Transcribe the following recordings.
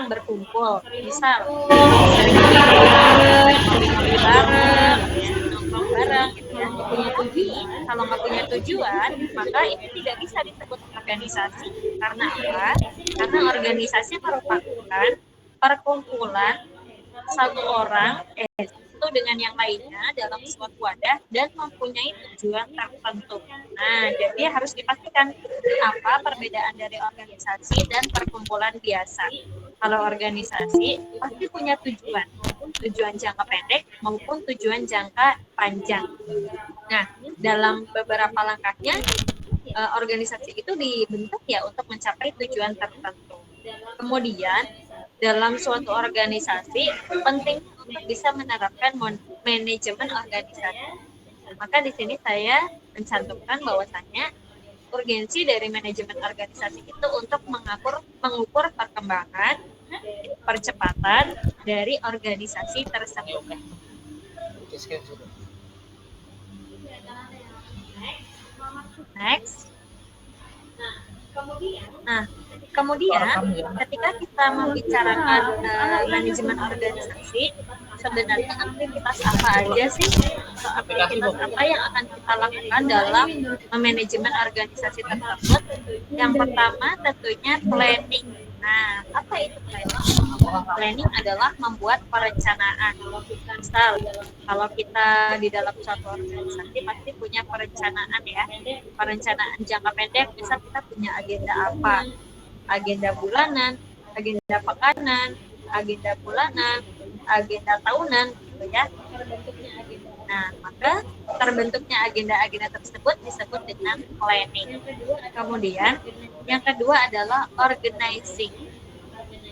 sering berkumpul, misal sering ngopi-ngopi bareng, ya, nongkrong bareng gitu ya. Tapi kalau nggak punya tujuan, maka itu tidak bisa disebut organisasi. Karena apa? Karena organisasi merupakan perkumpulan satu orang satu dengan yang lainnya dalam suatu wadah dan mempunyai tujuan tertentu. Nah, jadi harus dipastikan apa perbedaan dari organisasi dan perkumpulan biasa. Kalau organisasi pasti punya tujuan, tujuan jangka pendek maupun tujuan jangka panjang. Nah, dalam beberapa langkahnya organisasi itu dibentuk ya untuk mencapai tujuan tertentu. Kemudian dalam suatu organisasi penting untuk bisa menerapkan manajemen organisasi. Maka di sini saya mencantumkan bahwasannya urgensi dari manajemen organisasi itu untuk mengukur perkembangan, percepatan dari organisasi tersebut. Next. Nah, kemudian ketika kita membicarakan manajemen organisasi, sebenarnya aktivitas apa aja sih atau aktivitas apa yang akan kita lakukan dalam manajemen organisasi tersebut? Yang pertama tentunya planning. Nah, apa itu planning? Planning adalah membuat perencanaan. Misal, kalau kita di dalam suatu organisasi pasti punya perencanaan ya. Perencanaan jangka pendek, misal kita punya agenda apa? Agenda bulanan, agenda pekanan, agenda bulanan, agenda tahunan gitu ya. Nah, maka terbentuknya agenda-agenda tersebut disebut dengan planning. Kemudian, yang kedua adalah organizing.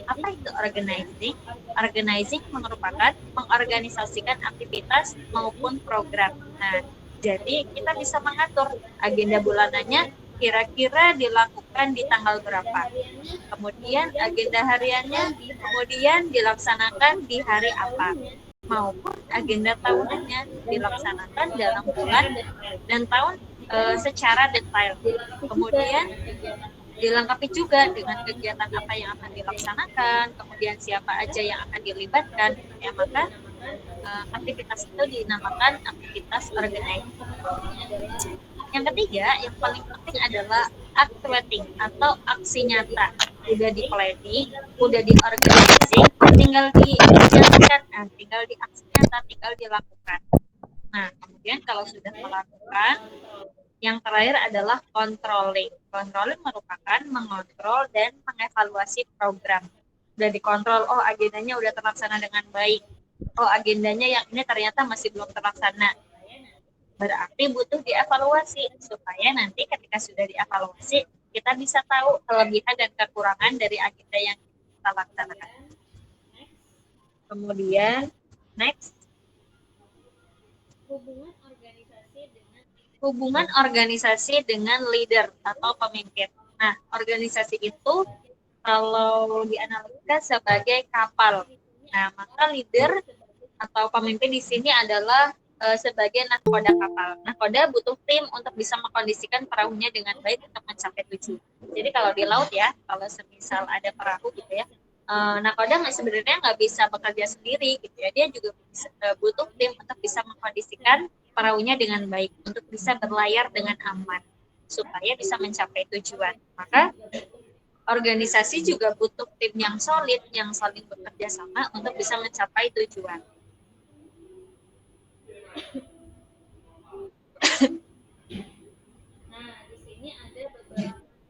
Apa itu organizing? Organizing merupakan mengorganisasikan aktivitas maupun program. Nah, jadi kita bisa mengatur agenda bulanannya kira-kira dilakukan di tanggal berapa. Kemudian agenda hariannya kemudian dilaksanakan di hari apa. Maupun agenda tahunannya dilaksanakan dalam bulan dan tahun secara detail. Kemudian dilengkapi juga dengan kegiatan apa yang akan dilaksanakan, kemudian siapa aja yang akan dilibatkan, ya maka aktivitas itu dinamakan aktivitas organizing. Yang ketiga, yang paling penting adalah activating atau aksi nyata. Udah di planning, udah di organizing, tinggal dijalankan, tinggal di aksi nyata, tinggal dilakukan. Nah, kemudian kalau sudah melakukan, yang terakhir adalah controlling. Controlling merupakan mengontrol dan mengevaluasi program. Udah dikontrol, oh agendanya udah terlaksana dengan baik. Oh agendanya yang ini ternyata masih belum terlaksana. Berarti butuh dievaluasi supaya nanti ketika sudah dievaluasi kita bisa tahu kelebihan dan kekurangan dari agenda yang kita laksanakan. Kemudian next, hubungan organisasi dengan leader atau pemimpin. Nah, organisasi itu kalau dianalogikan sebagai kapal. Nah, maka leader atau pemimpin di sini adalah sebagai nahkoda kapal. Nahkoda butuh tim untuk bisa mengkondisikan perahunya dengan baik untuk mencapai tujuan. Jadi kalau di laut ya, kalau semisal ada perahu gitu ya, nahkoda sebenarnya nggak bisa bekerja sendiri gitu ya. Dia juga butuh tim untuk bisa mengkondisikan perahunya dengan baik untuk bisa berlayar dengan aman supaya bisa mencapai tujuan. Maka organisasi juga butuh tim yang solid yang saling bekerja sama untuk bisa mencapai tujuan.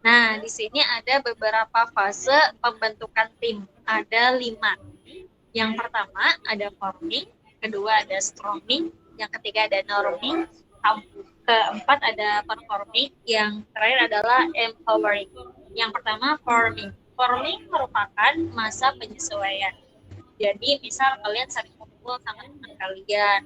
Nah, di sini ada beberapa fase pembentukan tim. Ada 5. Yang pertama ada forming, kedua ada storming, yang ketiga ada norming, keempat ada performing, yang terakhir adalah empowering. Yang pertama forming. Forming merupakan masa penyesuaian. Jadi misal kalian sering kumpul sama teman kalian,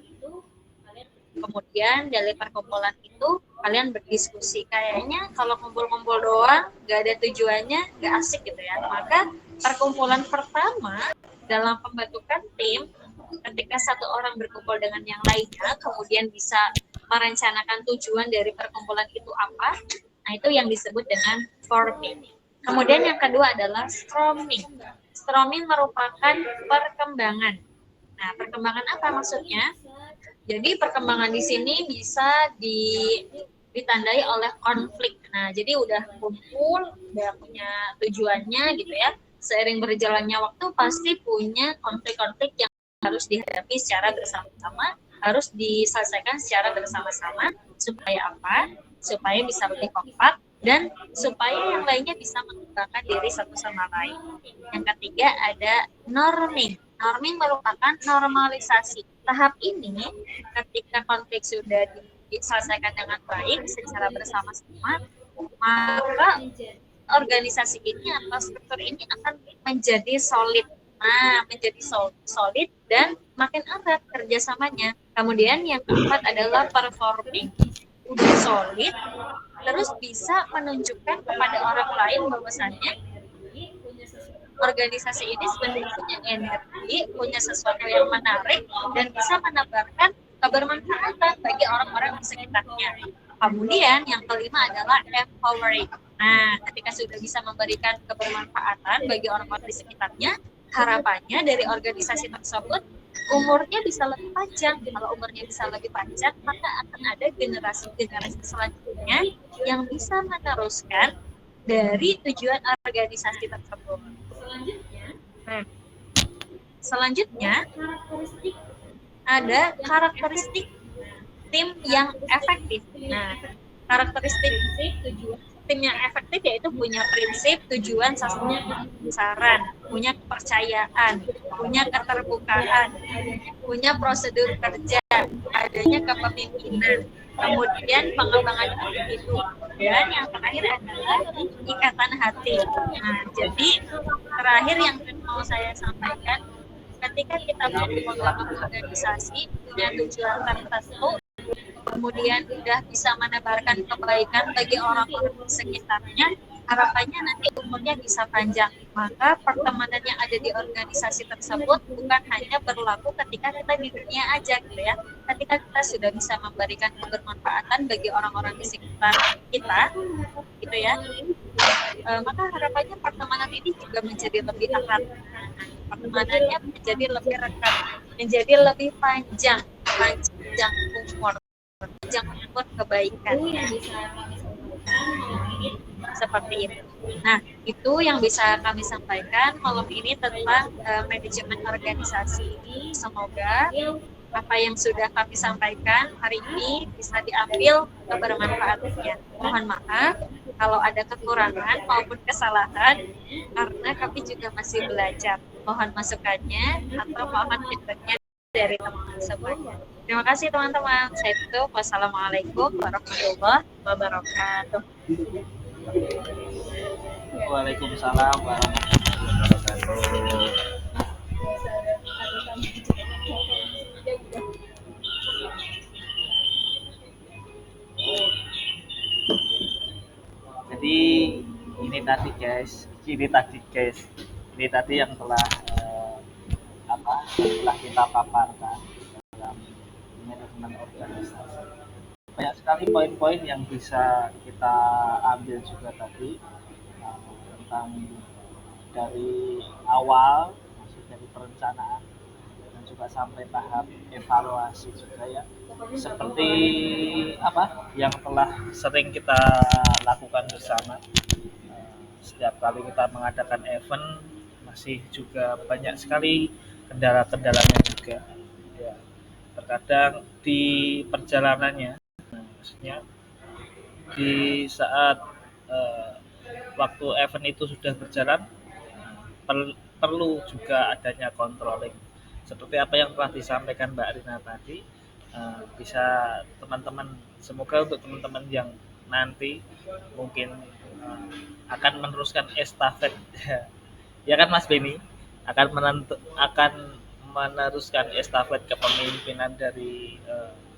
kemudian dari perkumpulan itu kalian berdiskusi, kayaknya kalau kumpul-kumpul doang gak ada tujuannya, gak asik gitu ya. Maka perkumpulan pertama dalam pembentukan tim, ketika satu orang berkumpul dengan yang lainnya kemudian bisa merencanakan tujuan dari perkumpulan itu apa, nah itu yang disebut dengan forming. Kemudian yang kedua adalah storming. Stromin merupakan perkembangan. Nah, perkembangan apa maksudnya? Jadi perkembangan di sini bisa ditandai oleh konflik. Nah, jadi udah kumpul, udah punya tujuannya gitu ya. Seiring berjalannya waktu pasti punya konflik-konflik yang harus dihadapi secara bersama-sama, harus diselesaikan secara bersama-sama. Supaya apa? Supaya bisa lebih kompak dan supaya yang lainnya bisa mengembangkan diri satu sama lain. Yang ketiga ada norming. Norming merupakan normalisasi. Tahap ini ketika konflik sudah diselesaikan dengan baik secara bersama-sama, maka organisasi ini atau struktur ini akan menjadi solid. Nah, menjadi solid dan makin erat kerjasamanya. Kemudian yang keempat adalah performing. Udah solid, terus bisa menunjukkan kepada orang lain bahwasannya organisasi ini sebenarnya punya energi, punya sesuatu yang menarik, dan bisa menebarkan kebermanfaatan bagi orang-orang di sekitarnya. Kemudian yang kelima adalah empowering. Nah, ketika sudah bisa memberikan kebermanfaatan bagi orang-orang di sekitarnya, harapannya dari organisasi tersebut umurnya bisa lebih panjang. Kalau umurnya bisa lebih panjang, maka akan ada generasi-generasi selanjutnya yang bisa meneruskan dari tujuan organisasi tersebut. Selanjutnya ada karakteristik tim yang efektif. Nah, karakteristik tim yang efektif yaitu punya prinsip, tujuan, sasaran, punya kepercayaan, punya keterbukaan, punya prosedur kerja, adanya kepemimpinan, kemudian pengembangan individu, dan yang terakhir adalah ikatan hati. Nah, jadi terakhir yang mau saya sampaikan, ketika kita membangun organisasi punya tujuan tertentu, kemudian sudah bisa menebarkan kebaikan bagi orang-orang di sekitarnya, harapannya nanti umurnya bisa panjang. Maka pertemanan yang ada di organisasi tersebut bukan hanya berlaku ketika kita di dunia aja gitu ya. Ketika kita sudah bisa memberikan kebermanfaatan bagi orang-orang di sekitar kita, gitu ya. Maka harapannya pertemanan ini juga menjadi lebih erat. Pertemanannya menjadi lebih rekat, menjadi lebih panjang umur. Jangan buat kebaikannya seperti itu. Nah, itu yang bisa kami sampaikan malam ini tentang manajemen organisasi. Semoga apa yang sudah kami sampaikan hari ini bisa diambil kebermanfaatannya. Mohon maaf kalau ada kekurangan maupun kesalahan karena kami juga masih belajar. Mohon masukannya atau mohon feedbacknya dari teman-teman semuanya. Terima kasih teman-teman. Saya tutup. Wassalamualaikum warahmatullahi wabarakatuh. Waalaikumsalam warahmatullahi wabarakatuh. Jadi ini tadi yang telah telah kita paparkan dalam manajemen organisasi. Banyak sekali poin-poin yang bisa kita ambil juga tadi tentang dari awal, masih dari perencanaan dan juga sampai tahap evaluasi juga ya. Seperti yang telah sering kita lakukan bersama. Setiap kali kita mengadakan event masih juga banyak sekali kendala-kendalanya juga. Ya, terkadang di perjalanannya, maksudnya di saat waktu event itu sudah berjalan, perlu juga adanya controlling. Seperti apa yang telah disampaikan Mbak Rina tadi, bisa teman-teman, semoga untuk teman-teman yang nanti mungkin akan meneruskan estafet ya kan Mas Beni, akan meneruskan estafet kepemimpinan dari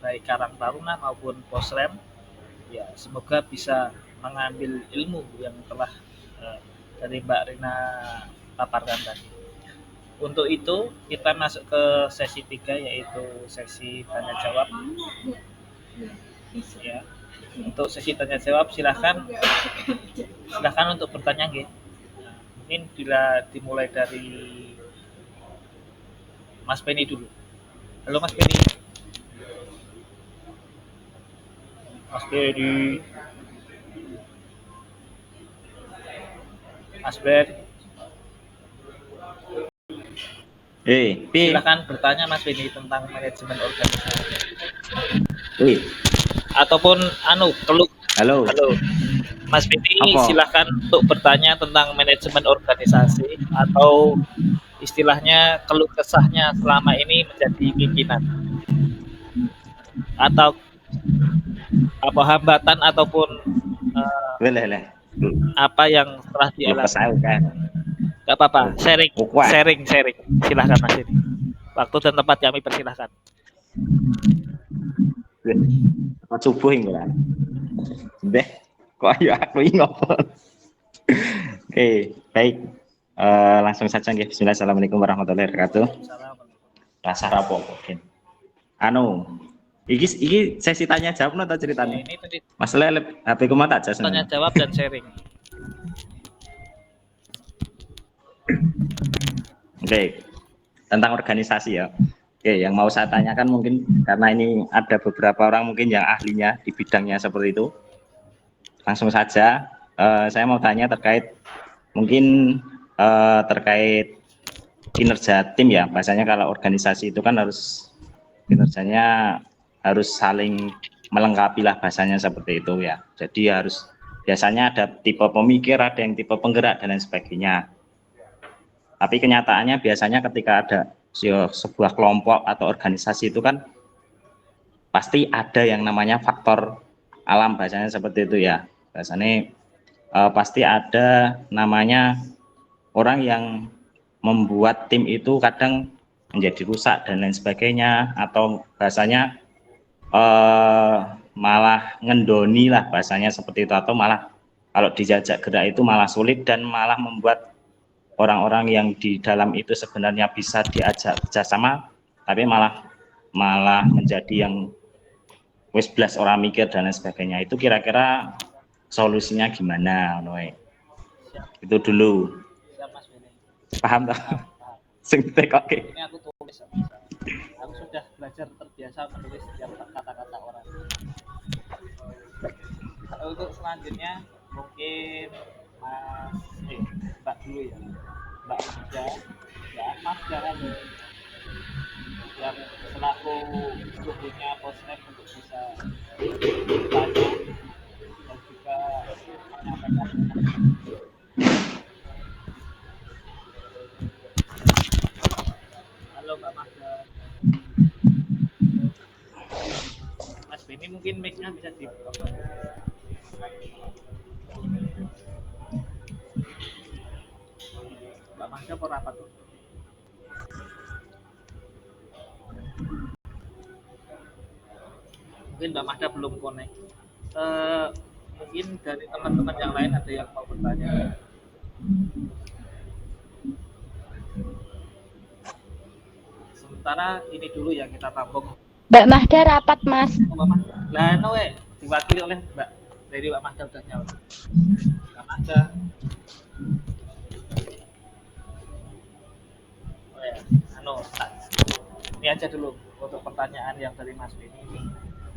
baik Karang Taruna maupun Posrem. Ya, semoga bisa mengambil ilmu yang telah dari Mbak Rina paparkan tadi. Untuk itu kita masuk ke sesi 3 yaitu sesi tanya jawab. Ya. Untuk sesi tanya jawab silahkan untuk bertanya nggih. Ini bila dimulai dari Mas Penny dulu. Halo Mas Penny. Mas Penny. Mas Ben. Silakan bertanya Mas Penny tentang manajemen organisasi. Ataupun keluh. Halo. Mas Penny silakan untuk bertanya tentang manajemen organisasi atau istilahnya keluh kesahnya selama ini menjadi pimpinan. Atau apa hambatan ataupun apa yang telah dialami. Gak apa-apa, sharing. Silahkan Mas ini. Waktu dan tempat kami persilahkan. Subuh ini lah. Kok ayo aku ngopo. Oke, baik. Langsung saja nggih. Bismillah. Assalamualaikum warahmatullahi wabarakatuh. Rasa rapo mungkin. Iki sesi tanya jawab atau ceritanya? Ini tadi. Mas Lele, HP ku mata aja. Tanya jawab dan sharing. Oke, tentang organisasi ya. Oke, yang mau saya tanyakan mungkin karena ini ada beberapa orang mungkin yang ahlinya di bidangnya seperti itu. Langsung saja, saya mau tanya terkait mungkin terkait kinerja tim ya. Bahasanya kalau organisasi itu kan harus kinerjanya harus saling melengkapi lah, bahasanya seperti itu ya. Jadi harus biasanya ada tipe pemikir, ada yang tipe penggerak dan lain sebagainya. Tapi kenyataannya biasanya ketika ada sebuah kelompok atau organisasi itu kan pasti ada yang namanya faktor alam, bahasanya seperti itu ya. Biasanya pasti ada namanya orang yang membuat tim itu kadang menjadi rusak dan lain sebagainya, atau bahasanya malah ngendoni lah, bahasanya seperti itu, atau malah kalau dijajak gerak itu malah sulit dan malah membuat orang-orang yang di dalam itu sebenarnya bisa diajak kerjasama tapi malah menjadi yang wis blas orang mikir dan lain sebagainya. Itu kira-kira solusinya gimana, Noe? Itu dulu. Paham tak? Sing tekok. Ini aku tulis. Aku sudah belajar terbiasa menulis setiap kata-kata orang. Untuk selanjutnya mungkin Mbak dulu ya. Mbak Ida, ya Mas jangan yang selaku suhunya Posnet untuk bisa bertanya dan juga menyampaikan. Halo Mbak Magda. Mas Beni mungkin mic-nya bisa dibuka. Mbak Magda apa tuh? Mungkin Mbak Magda belum connect. Mungkin dari teman-teman yang lain ada yang mau bertanya. Sementara ini dulu ya kita tampung. Mbak Magda rapat, Mas. Mbak Magda. Lah diwakili oleh Mbak. Dari Mbak Magda udah nyala. Mbak Magda. Ini aja dulu untuk pertanyaan yang dari Mas Beni ini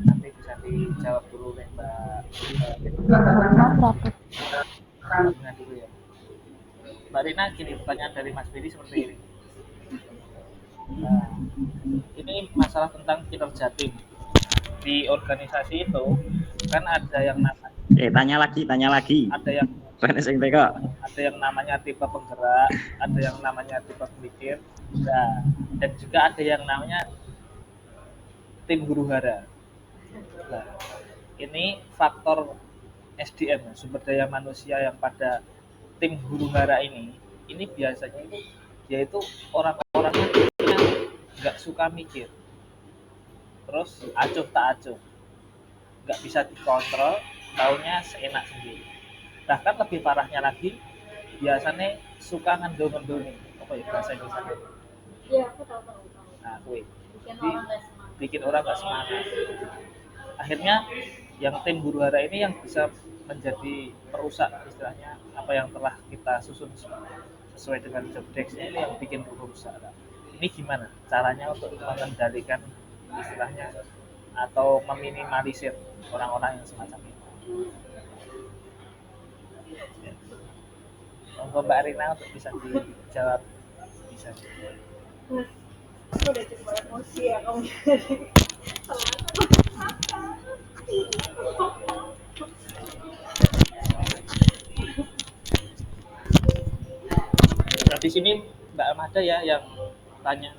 nanti bisa dijawab dulu oleh Mbak Rina dulu ya. Mbak Rina, gini pertanyaan dari Mas Beni seperti ini. Nah, ini masalah tentang kinerja tim di organisasi itu kan ada yang namanya tanya lagi. Ada yang namanya tipe penggerak, ada yang namanya tipe pemikir, nah, dan juga ada yang namanya tim huru hara. Nah, ini faktor SDM, sumber daya manusia yang pada tim huru hara ini biasanya yaitu orang-orang yang nggak suka mikir, terus acuh tak acuh, nggak bisa dikontrol, taunya seenak sendiri. Bahkan lebih parahnya lagi, biasanya suka ngendong-ngendongin, apa ya bahasa Indonesia? Iya, aku tahu. Nah, bikin orang nggak semangat. Akhirnya yang tim huru hara ini yang bisa menjadi perusak istilahnya apa yang telah kita susun sesuai dengan job desk ini yang bikin rusak. Nah, ini gimana caranya untuk mengendalikan istilahnya atau meminimalisir orang-orang yang semacam ini? Ya. Monggo Mbak Rina untuk bisa dijawab. Bisa. Udah coba emosi ya kamu. Nah, di sini Mbak Amada ya yang tanya.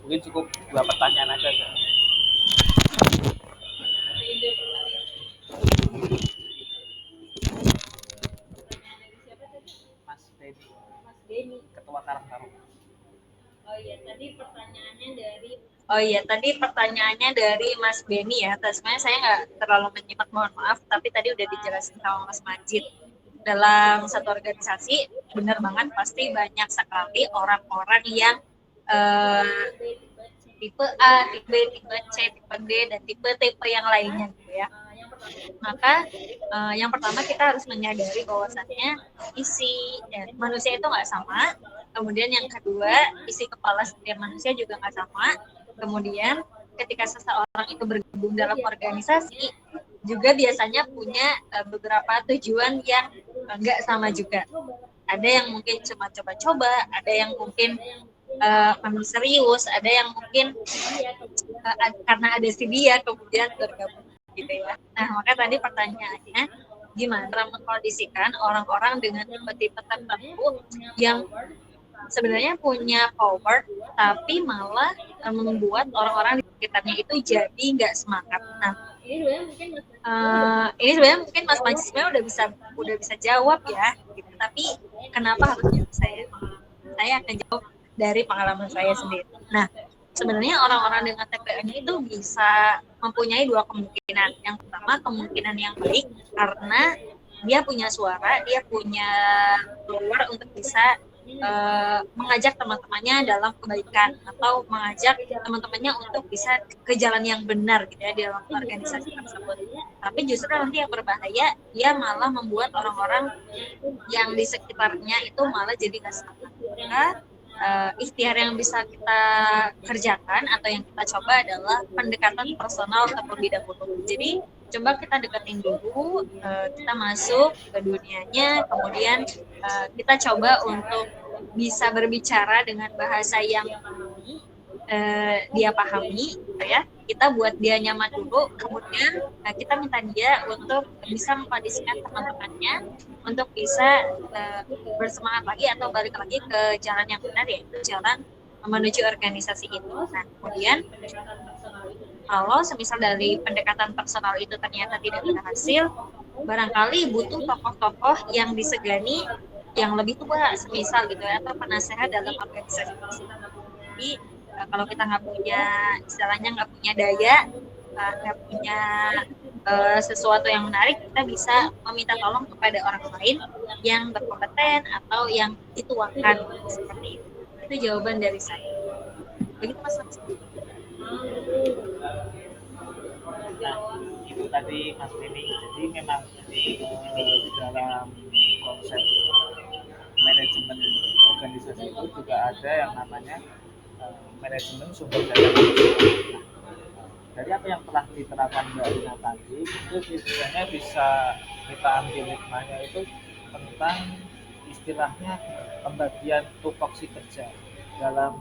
Mungkin cukup 2 pertanyaan aja. Mas Denny. Mas Denny. Ketua Karang Taruna. Oh iya, tadi pertanyaannya dari Mas Benny ya. Sebenarnya saya nggak terlalu menyimak, mohon maaf. Tapi tadi udah dijelasin sama Mas Majid. Dalam satu organisasi, benar banget pasti banyak sekali orang-orang yang tipe A, tipe B, tipe C, tipe D, dan tipe-tipe yang lainnya gitu ya. Maka yang pertama kita harus menyadari bahwasannya manusia itu nggak sama. Kemudian yang kedua, isi kepala setiap manusia juga nggak sama. Kemudian ketika seseorang itu bergabung dalam organisasi, juga biasanya punya beberapa tujuan yang nggak sama juga. Ada yang mungkin cuma coba-coba, ada yang mungkin memang serius, ada yang mungkin karena ada si dia kemudian bergabung gitu ya. Nah, maka tadi pertanyaannya gimana cara mengkondisikan orang-orang dengan tipe-tipe tertentu yang sebenarnya punya power tapi malah membuat orang-orang di sekitarnya itu jadi nggak semangat. Nah, ini sebenarnya mungkin Mas Majid sebenarnya udah bisa jawab ya gitu. Tapi kenapa harus jawab saya akan jawab dari pengalaman saya sendiri. Nah, sebenarnya orang-orang dengan TPA-nya itu bisa mempunyai 2 kemungkinan. Yang pertama, kemungkinan yang baik karena dia punya suara, dia punya power untuk bisa mengajak teman-temannya dalam kebaikan atau mengajak teman-temannya untuk bisa ke jalan yang benar gitu ya di dalam organisasi tersebut. Tapi justru nanti yang berbahaya, dia malah membuat orang-orang yang di sekitarnya itu malah jadi nggak semangat. Maka ikhtiar yang bisa kita kerjakan atau yang kita coba adalah pendekatan personal terlebih dahulu. Jadi coba kita deketin dulu, kita masuk ke dunianya, kemudian kita coba untuk bisa berbicara dengan bahasa yang dia pahami, gitu ya. Kita buat dia nyaman dulu, kemudian kita minta dia untuk bisa mengkondisikan teman-temannya untuk bisa bersemangat lagi atau balik lagi ke jalan yang benar, yaitu jalan menuju organisasi itu. Nah, kemudian kalau semisal dari pendekatan personal itu ternyata tidak berhasil, barangkali butuh tokoh-tokoh yang disegani yang lebih tua, semisal gitu ya, atau penasehat dalam organisasi tersebut. Jadi kalau kita nggak punya, istilahnya nggak punya daya, nggak punya sesuatu yang menarik, kita bisa meminta tolong kepada orang lain yang berkompeten atau yang dituakan seperti itu. Itu jawaban dari saya. Begitu Mas Samsi. Nah, itu tadi Mas Denny. Jadi memang dalam konsep manajemen organisasi itu juga ada yang namanya manajemen sumber daya manusia. Dari apa yang telah diterapkan Mbak Rina tadi, itu sebenarnya bisa kita ambil hikmahnya itu tentang istilahnya pembagian tupoksi kerja dalam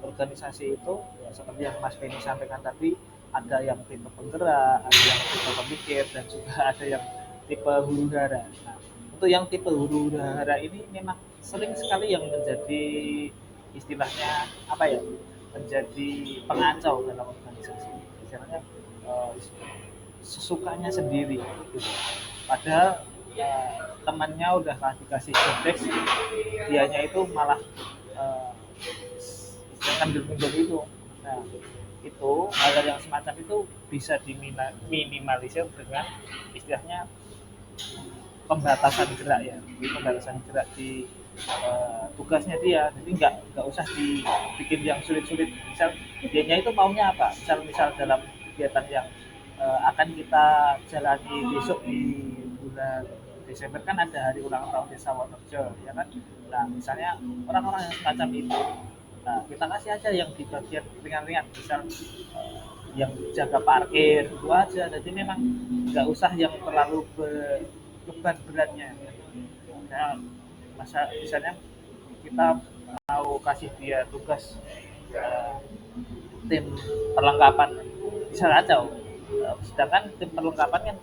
organisasi itu, ya, seperti yang Mas Benny sampaikan tadi, ada yang tipe penggerak, ada yang tipe pemikir, dan juga ada yang tipe huru hara. Nah, untuk yang tipe huru hara ini memang sering sekali yang menjadi istilahnya apa ya, menjadi pengacau dalam organisasi. Misalnya sesukanya sendiri gitu. Padahal temannya udah dikasih job desk, dianya itu malah ngambil itu. Nah, itu hal yang semacam itu bisa diminimalisir dengan istilahnya pembatasan gerak ya. Jadi pembatasan gerak di tugasnya dia. Jadi nggak usah dibikin yang sulit-sulit. Misal dianya itu maunya apa? Misal dalam kegiatan yang akan kita jalani besok di bulan Desember kan ada hari ulang tahun Desa Wonorejo ya kan. Nah misalnya orang-orang yang semacam itu, nah kita kasih aja yang di bagian ringan-ringan, misal yang jaga parkir itu aja. Jadi memang nggak usah yang terlalu beban beratnya. Nah, misalnya kita mau kasih dia tugas tim perlengkapan bisa aja. Sedangkan tim perlengkapan kan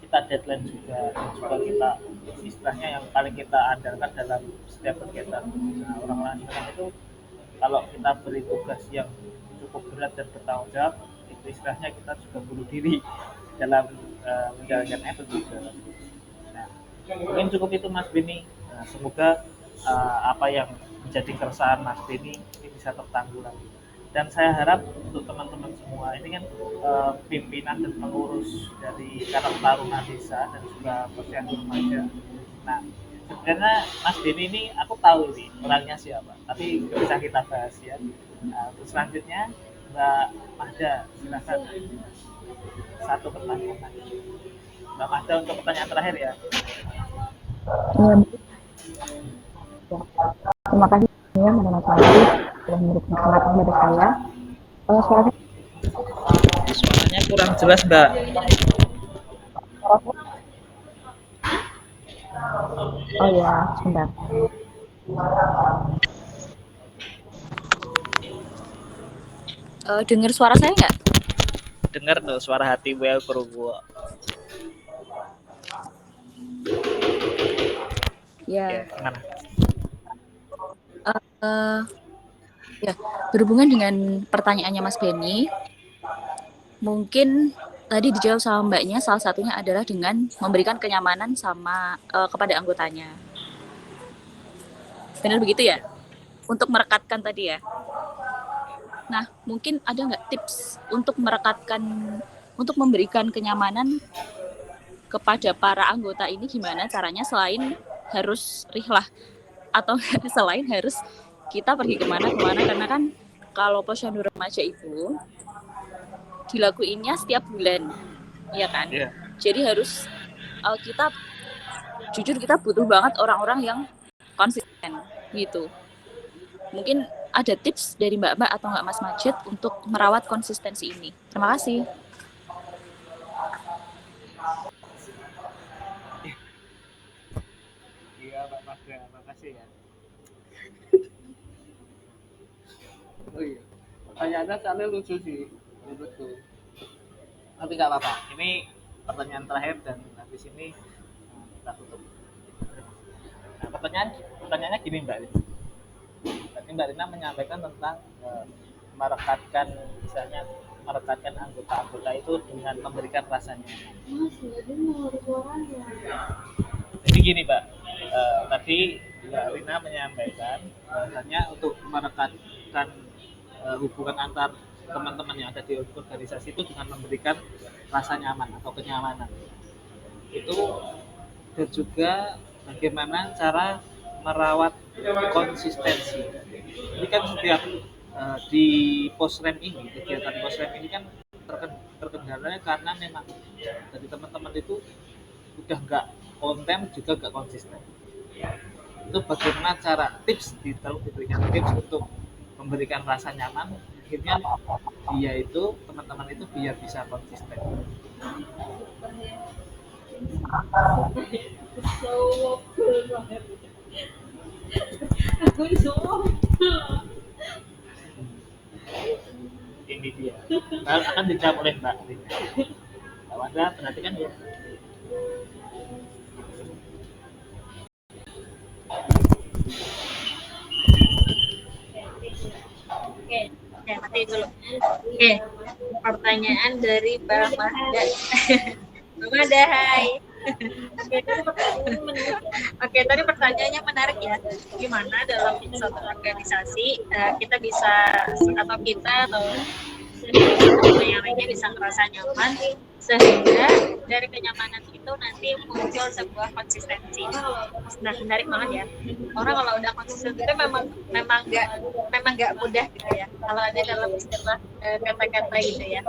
kita deadline juga, dan juga kita istilahnya yang paling kita andalkan dalam setiap kegiatan. Nah, orang-orang itu kalau kita beri tugas yang cukup berat dan bertanggung jawab, itu istilahnya kita juga bunuh diri dalam menjalankan event juga. Nah, mungkin cukup itu Mas Beni. Nah, semoga apa yang menjadi keresahan Mas Beni ini bisa tertanggulangi. Dan saya harap untuk teman-teman semua ini kan pimpinan dan pengurus dari Karang Taruna Desa dan juga Posyandu Remaja. Nah, sebenarnya Mas Beni ini aku tahu ini orangnya siapa, tapi nggak bisa kita bahas ya. Nah, terus selanjutnya Mbak Mahda, silakan satu pertanyaan lagi. Mbak Mahda untuk pertanyaan terakhir ya. Terima kasih ya Mas Aldi telah memberikan kesempatan kepada saya. Suaranya kurang jelas Mbak. Oh ya, sebentar. Dengar suara saya nggak? Dengar tuh suara hati well Purwo. Ya. Gimana? Ya, berhubungan dengan pertanyaannya Mas Beni, mungkin tadi dijawab sama Mbaknya, salah satunya adalah dengan memberikan kenyamanan sama kepada anggotanya. Benar begitu ya? Untuk merekatkan tadi ya. Nah, mungkin ada nggak tips untuk merekatkan, untuk memberikan kenyamanan kepada para anggota ini gimana caranya selain harus rihlah atau selain harus kita pergi kemana-kemana, karena kan kalau Posyandu Remaja itu dilakuinnya setiap bulan, ya kan? Yeah. Jadi harus kita butuh banget orang-orang yang konsisten gitu. Mungkin ada tips dari Mbak-Mbak atau nggak Mas Majid untuk merawat konsistensi ini. Terima kasih. Iya Mbak Magda, terima kasih ya. Oh iya, pertanyaannya soalnya lucu sih, betul. Tapi nggak apa-apa. Ini pertanyaan terakhir dan habis ini kita tutup. Nah, pertanyaannya gini Mbak. Tadi Mbak Rina menyampaikan tentang merekatkan, misalnya merekatkan anggota-anggota itu dengan memberikan rasa nyaman. Jadi gini Mbak, tadi Mbak Rina menyampaikan bahwasanya untuk merekatkan hubungan antar teman-teman yang ada di organisasi itu dengan memberikan rasa nyaman atau kenyamanan. Itu dan juga bagaimana cara merawat konsistensi. Ini kan setiap di Posrem ini, kegiatan Posrem ini kan terkendalanya karena memang dari teman-teman itu udah nggak konten juga nggak konsisten. Itu bagaimana cara diberikan tips untuk memberikan rasa nyaman, akhirnya dia itu teman-teman itu biar bisa konsisten. Ini dia. Akan dijawab oleh Mbak Rina. Mbak Wanda, perhatikan ya. Oke, mati dulu. Oke, pertanyaan dari Mbak Mahda. Mbak Mahda, hai. Oke, tadi pertanyaannya menarik ya. Gimana dalam suatu organisasi kita bisa atau yang lainnya bisa merasa nyaman sehingga dari kenyamanan itu nanti muncul sebuah konsistensi. Nah, menarik banget ya. Orang kalau udah konsisten itu memang nggak mudah gitu ya. Kalau ada dalam istilah kata-kata gitu ya,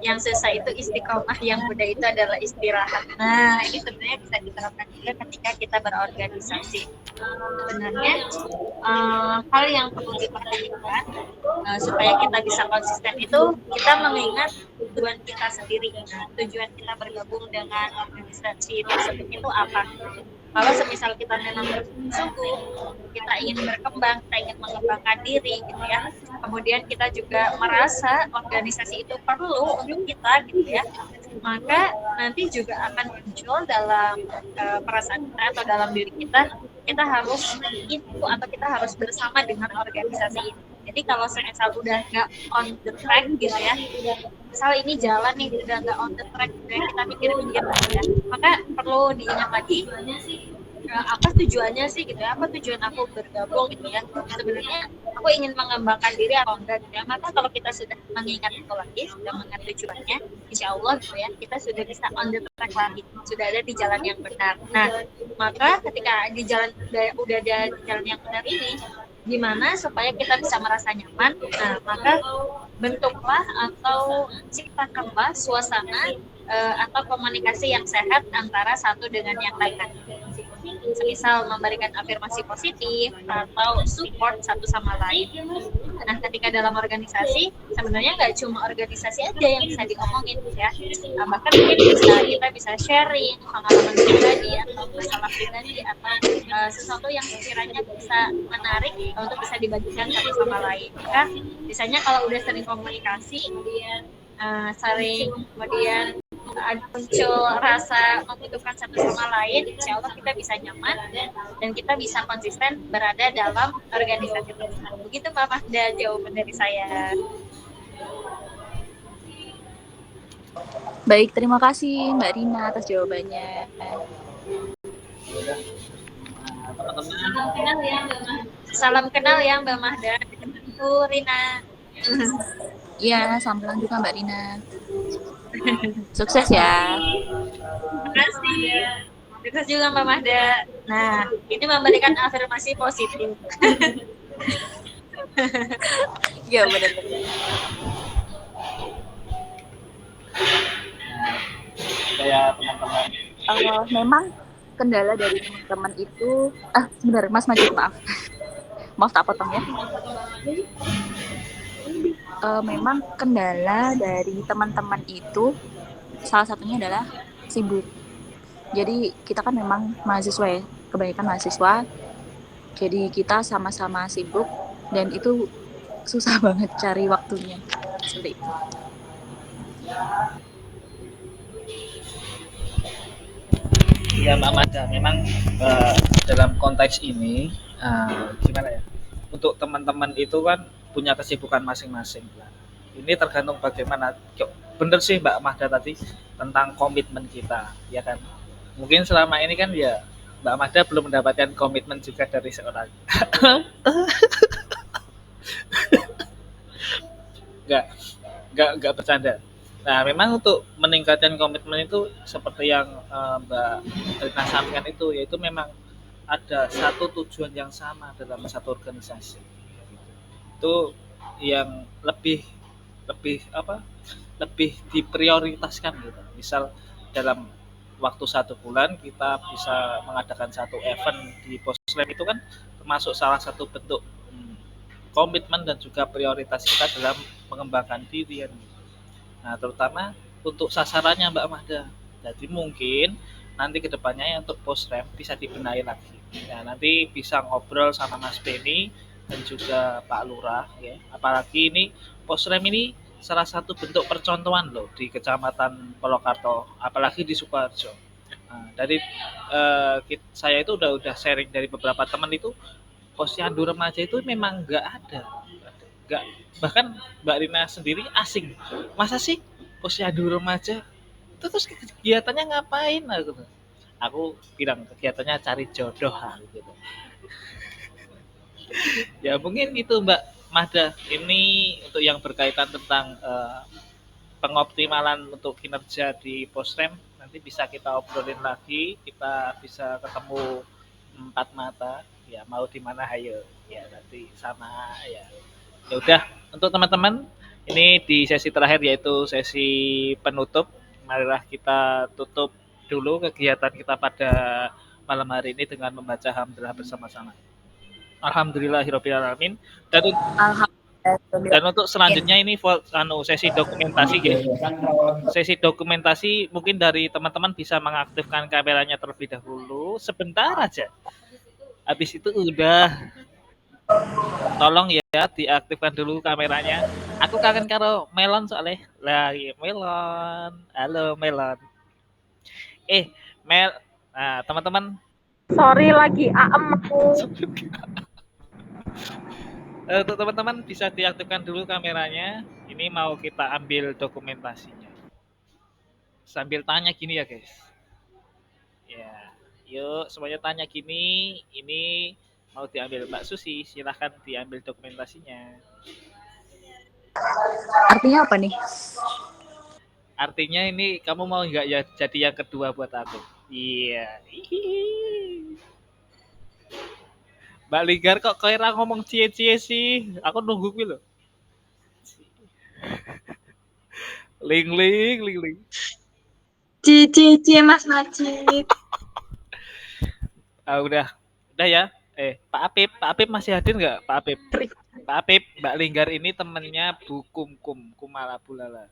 yang susah itu istiqomah, yang mudah itu adalah istirahat. Nah, ini sebenarnya bisa diterapkan juga ketika kita berorganisasi. Sebenarnya hal yang perlu diperhatikan supaya kita bisa konsisten itu kita mengingat tujuan kita sendiri. Nah, tujuan kita bergabung dengan organisasi tersebut itu apa? Kalau semisal kita memang bersungguh, kita ingin berkembang, kita ingin mengembangkan diri gitu ya. Kemudian kita juga merasa organisasi itu perlu untuk kita gitu ya. Maka nanti juga akan muncul dalam perasaan kita atau dalam diri kita harus itu atau kita harus bersama dengan organisasi ini. Jadi kalau semisal udah nggak on the track gitu ya, misal ini jalan nih udah nggak on the track gitu ya, kita mikir-mikir gitu ya, maka perlu diingat lagi apa tujuannya sih gitu ya, apa tujuan aku bergabung gitu ya, sebenarnya aku ingin mengembangkan diri atau enggak gitu ya. Maka kalau kita sudah mengingat itu lagi, sudah mengingat tujuannya, insya Allah gitu ya, kita sudah bisa on the track lagi, sudah ada di jalan yang benar. Nah, maka ketika di jalan udah ada di jalan yang benar ini, gimana supaya kita bisa merasa nyaman? Nah, maka bentuklah atau ciptakanlah suasana atau komunikasi yang sehat antara satu dengan yang lain. Semisal memberikan afirmasi positif atau support satu sama lain. Nah, ketika dalam organisasi, sebenarnya nggak cuma organisasi aja yang bisa diomongin ya. Bahkan mungkin kita bisa sharing pengalaman pribadi atau masalah pribadi atau sesuatu yang sekiranya bisa menarik untuk bisa dibagikan satu sama lain. Maka biasanya kalau udah sering komunikasi, kemudian muncul rasa membutuhkan satu sama lain, insya Allah kita bisa nyaman dan kita bisa konsisten berada dalam organisasi tersebut. Begitu Mbak Mahda jawaban dari saya. Baik, terima kasih Mbak Rina atas jawabannya. Salam kenal ya Mbak Mahda. Itu Rina. Iya, salam juga Mbak Rina. Sukses ya. Terima kasih. Sukses juga Mbak Mahda. Nah, ini memberikan afirmasi positif. Iya, benar. Kayak teman-teman. Memang kendala dari teman-teman itu, sebentar Mas Majid, maaf tak potong ya. Memang kendala dari teman-teman itu salah satunya adalah sibuk. Jadi kita kan memang mahasiswa ya, kebanyakan mahasiswa. Jadi kita sama-sama sibuk dan itu susah banget cari waktunya. Seperti itu. Ya Mbak Mada, memang dalam konteks ini gimana ya? Untuk teman-teman itu kan punya kesibukan masing-masing. Ini tergantung bagaimana. Bener sih Mbak Mahda tadi tentang komitmen kita, ya kan? Mungkin selama ini kan ya Mbak Mahda belum mendapatkan komitmen juga dari seorang. Enggak bercanda. Nah, memang untuk meningkatkan komitmen itu seperti yang Mbak Rina sampaikan itu, yaitu memang ada satu tujuan yang sama dalam satu organisasi. Itu yang lebih diprioritaskan gitu. Misal dalam waktu 1 bulan kita bisa mengadakan satu event di Poslem, itu kan termasuk salah satu bentuk komitmen dan juga prioritas kita dalam mengembangkan diri. Nah, terutama untuk sasarannya Mbak Mahda. Jadi mungkin nanti kedepannya untuk Poslem bisa dibenahi lagi. Ya, nanti bisa ngobrol sama Mas Beni dan juga Pak Lurah ya. Apalagi ini Poslem ini salah satu bentuk percontohan loh di Kecamatan Polokarto, apalagi di Sukoharjo. Nah, dari saya itu udah sharing dari beberapa teman itu, posyandu remaja itu memang nggak ada, nggak, bahkan Mbak Rina sendiri asing. Masa sih posyandu remaja? Terus kegiatannya ngapain? Aku bilang kegiatannya cari jodoh gitu. Ya mungkin itu Mbak Mahda, ini untuk yang berkaitan tentang pengoptimalan untuk kinerja di Posrem nanti bisa kita obrolin lagi, kita bisa ketemu empat mata, ya mau di mana hayo, ya nanti sama ya. Ya udah, untuk teman-teman ini di sesi terakhir yaitu sesi penutup, marilah kita tutup dulu kegiatan kita pada malam hari ini dengan membaca hamdalah bersama-sama. Alhamdulillahirobbilalamin. Dan untuk selanjutnya ini sesi dokumentasi guys. Sesi dokumentasi mungkin dari teman-teman bisa mengaktifkan kameranya terlebih dahulu sebentar aja. Habis itu udah tolong ya diaktifkan dulu kameranya. Aku kangen karo Melon soalnya. Lah, iya, Melon. Halo Melon. Mel. Nah, teman-teman. Sorry lagi aem aku. Untuk teman-teman bisa diaktifkan dulu kameranya. Ini mau kita ambil dokumentasinya. Sambil tanya gini ya guys. Ya, yuk semuanya tanya gini. Ini mau diambil Mbak Susi, silahkan diambil dokumentasinya. Artinya apa nih? Artinya ini kamu mau nggak ya jadi yang kedua buat aku? Iya. Mbak Ligar kok kira ngomong cie-cie sih? Aku nunggu gue loh. Ling ling ling ling. Cie Mas Najib. Udah ya. Pak Apip masih hadir nggak? Pak Apip, Mbak Linggar ini temennya Bu Kumala Bulala.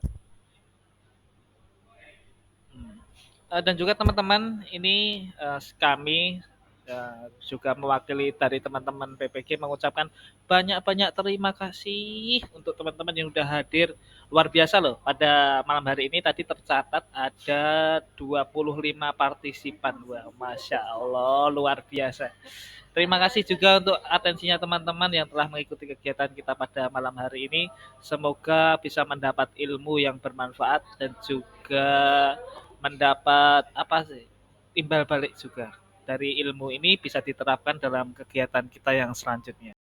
Dan juga teman-teman ini kami juga mewakili dari teman-teman PPG mengucapkan banyak-banyak terima kasih untuk teman-teman yang sudah hadir. Luar biasa loh, pada malam hari ini tadi tercatat ada 25 partisipan. Wah, Masya Allah, luar biasa. Terima kasih juga untuk atensinya teman-teman yang telah mengikuti kegiatan kita pada malam hari ini. Semoga bisa mendapat ilmu yang bermanfaat dan juga mendapat timbal balik juga dari ilmu ini bisa diterapkan dalam kegiatan kita yang selanjutnya.